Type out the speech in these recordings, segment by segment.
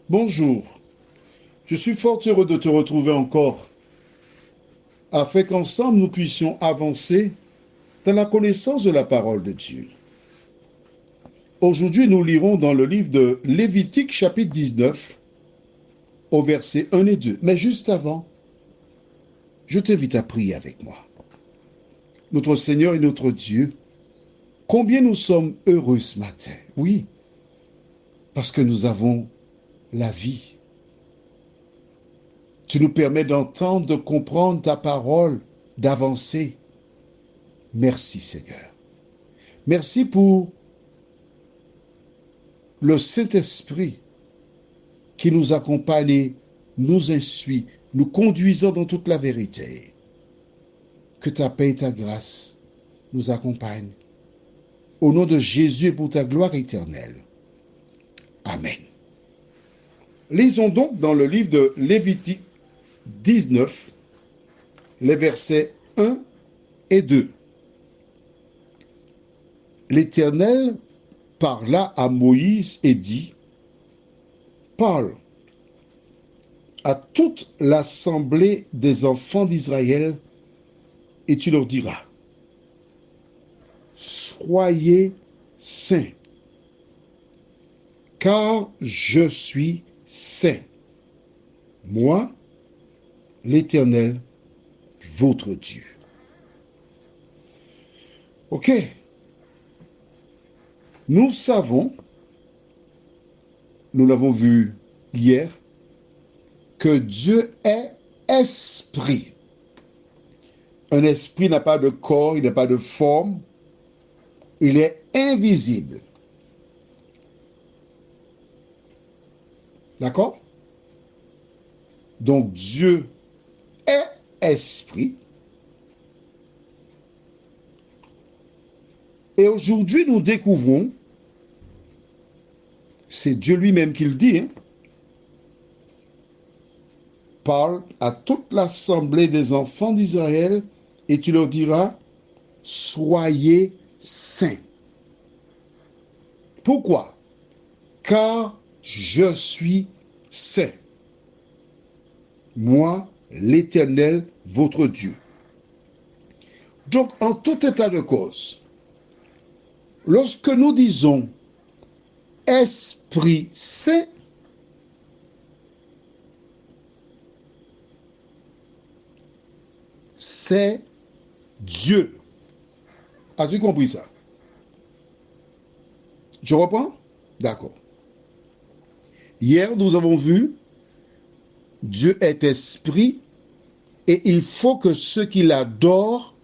Bonjour, je suis fort heureux de te retrouver encore, afin qu'ensemble nous puissions avancer dans la connaissance de la parole de Dieu. Aujourd'hui, nous lirons dans le livre de Lévitique chapitre 19, au verset 1 et 2. Mais juste avant, je t'invite à prier avec moi. Notre Seigneur et notre Dieu, combien nous sommes heureux ce matin. Oui, parce que nous avons la vie. Tu nous permets d'entendre, de comprendre ta parole, d'avancer. Merci Seigneur. Merci pour le Saint-Esprit qui nous accompagne et nous instruit, nous conduisant dans toute la vérité. Que ta paix et ta grâce nous accompagnent. Au nom de Jésus et pour ta gloire éternelle. Amen. Lisons donc dans le livre de Lévitique 19, les versets 1 et 2. L'Éternel parla à Moïse et dit, parle à toute l'assemblée des enfants d'Israël et tu leur diras, soyez saints, car je suis saint, moi, l'Éternel, votre Dieu. Ok, nous savons, nous l'avons vu hier, que Dieu est esprit. Un esprit n'a pas de corps, il n'a pas de forme, il est invisible. D'accord? Donc Dieu est esprit. Et aujourd'hui, nous découvrons, c'est Dieu lui-même qui le dit, hein, parle à toute l'assemblée des enfants d'Israël et tu leur diras, soyez saints. Pourquoi? Car je suis saint. Moi, l'Éternel, votre Dieu. Donc, en tout état de cause, lorsque nous disons Esprit Saint, c'est Dieu. As-tu compris ça? Je reprends? D'accord. Hier, nous avons vu, Dieu est esprit et il faut que ceux qui l'adorent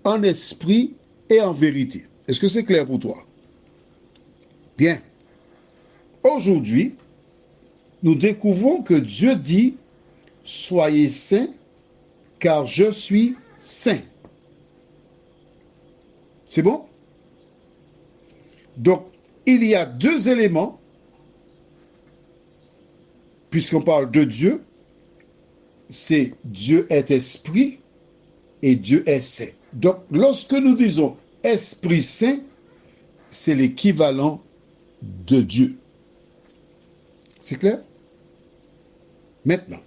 en esprit et en vérité. Est-ce que c'est clair pour toi? Bien. Aujourd'hui, nous découvrons que Dieu dit, soyez saints, car je suis saint. C'est bon? Donc, il y a deux éléments, puisqu'on parle de Dieu, c'est Dieu est esprit et Dieu est saint. Donc, lorsque nous disons Esprit Saint, c'est l'équivalent de Dieu. C'est clair? Maintenant,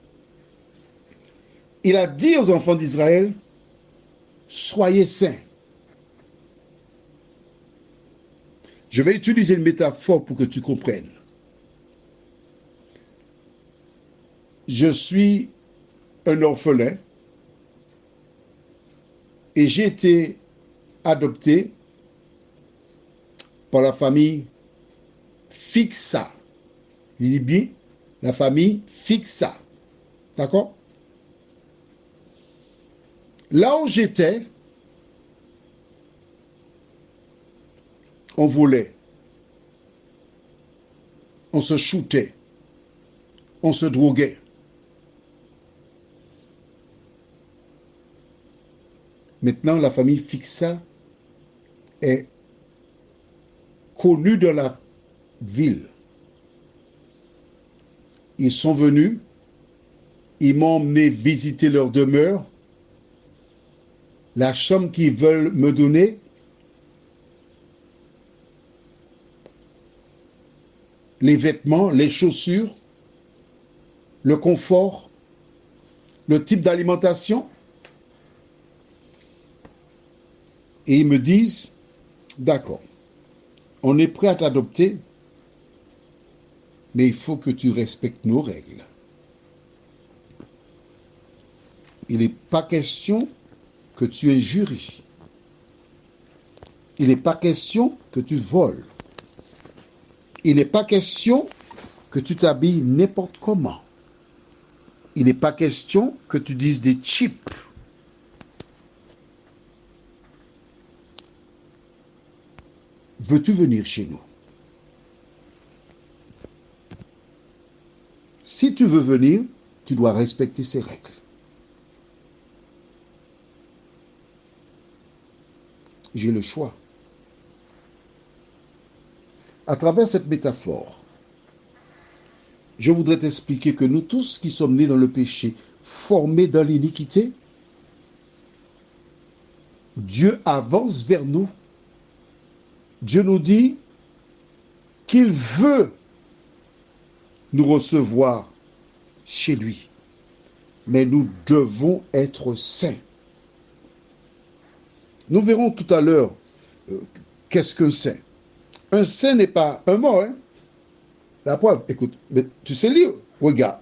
il a dit aux enfants d'Israël, soyez saints. Je vais utiliser une métaphore pour que tu comprennes. Je suis un orphelin et j'ai été adopté par la famille Fixa. Il dit bien, la famille Fixa. D'accord? Là où j'étais, on volait, on se shootait, on se droguait. Maintenant, la famille Fixa est connue dans la ville. Ils sont venus, ils m'ont emmené visiter leur demeure. La chambre qu'ils veulent me donner, les vêtements, les chaussures, le confort, le type d'alimentation. Et ils me disent, d'accord, on est prêt à t'adopter, mais il faut que tu respectes nos règles. Il n'est pas question que tu injuries. Il n'est pas question que tu voles. Il n'est pas question que tu t'habilles n'importe comment. Il n'est pas question que tu dises des chips. Veux-tu venir chez nous? Si tu veux venir, tu dois respecter ces règles. J'ai le choix. À travers cette métaphore, je voudrais t'expliquer que nous tous qui sommes nés dans le péché, formés dans l'iniquité, Dieu avance vers nous. Dieu nous dit qu'il veut nous recevoir chez lui. Mais nous devons être saints. Nous verrons tout à l'heure qu'est-ce qu'un saint. Un saint n'est pas un mort. Hein? La preuve, écoute, mais tu sais lire, regarde.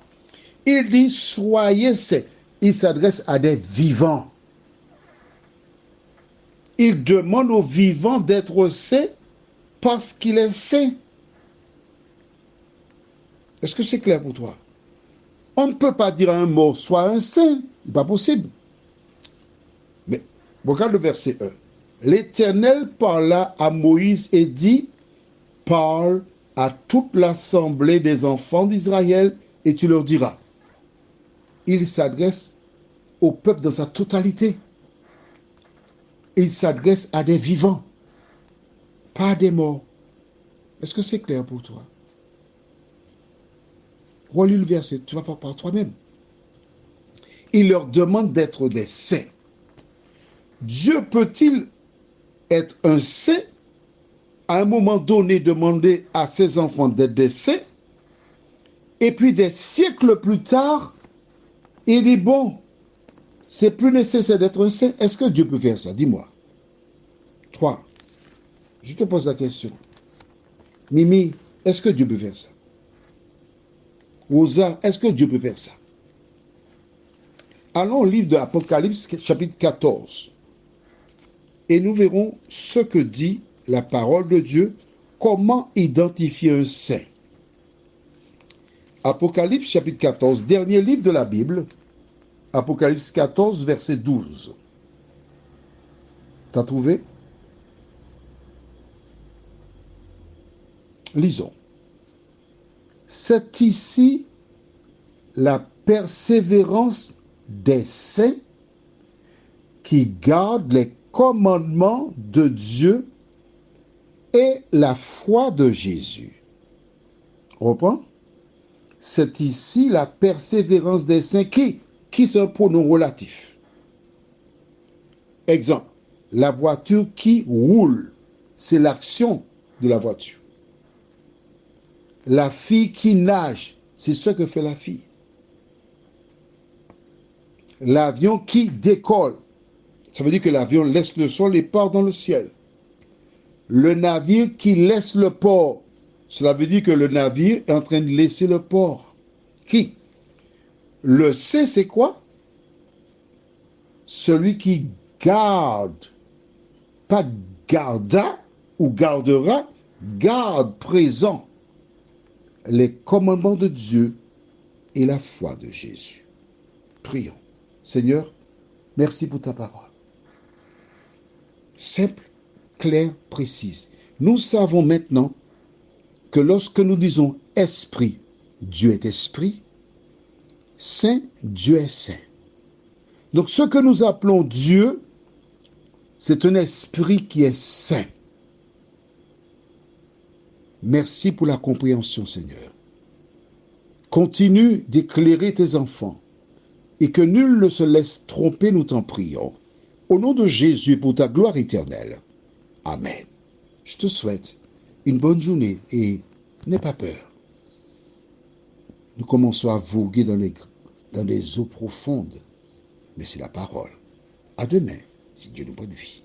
Il dit soyez saints. Il s'adresse à des vivants. Il demande aux vivants d'être saints parce qu'il est saint. Est-ce que c'est clair pour toi? On ne peut pas dire à un mort, sois un saint. Ce n'est pas possible. Mais regarde le verset 1. L'Éternel parla à Moïse et dit, parle à toute l'assemblée des enfants d'Israël et tu leur diras. Il s'adresse au peuple dans sa totalité. Il s'adresse à des vivants, pas à des morts. Est-ce que c'est clair pour toi? Relis le verset, tu vas voir par toi-même. Il leur demande d'être des saints. Dieu peut-il être un saint, à un moment donné demander à ses enfants d'être des saints, et puis des siècles plus tard, il dit, bon, c'est plus nécessaire d'être un saint. Est-ce que Dieu peut faire ça? Dis-moi. 3. Je te pose la question. Mimi, est-ce que Dieu peut faire ça? Rosa, est-ce que Dieu peut faire ça? Allons au livre de l'Apocalypse, chapitre 14. Et nous verrons ce que dit la parole de Dieu, comment identifier un saint. Apocalypse, chapitre 14, dernier livre de la Bible, Apocalypse 14, verset 12. T'as trouvé? Lisons. C'est ici la persévérance des saints qui gardent les commandements de Dieu et la foi de Jésus. On reprend? C'est ici la persévérance des saints qui c'est un pronom relatif. Exemple, la voiture qui roule, c'est l'action de la voiture. La fille qui nage, c'est ce que fait la fille. L'avion qui décolle, ça veut dire que l'avion laisse le sol et part dans le ciel. Le navire qui laisse le port, cela veut dire que le navire est en train de laisser le port. Qui? Le saint, c'est quoi? Celui qui garde, pas garda ou gardera, garde présent les commandements de Dieu et la foi de Jésus. Prions. Seigneur, merci pour ta parole. Simple, claire, précise. Nous savons maintenant que lorsque nous disons esprit, Dieu est esprit, saint, Dieu est saint. Donc ce que nous appelons Dieu, c'est un esprit qui est saint. Merci pour la compréhension, Seigneur. Continue d'éclairer tes enfants et que nul ne se laisse tromper, nous t'en prions. Au nom de Jésus, pour ta gloire éternelle. Amen. Je te souhaite une bonne journée et N'aie pas peur. Nous commençons à voguer dans les eaux profondes. Mais c'est la parole. À demain, si Dieu nous prête vie.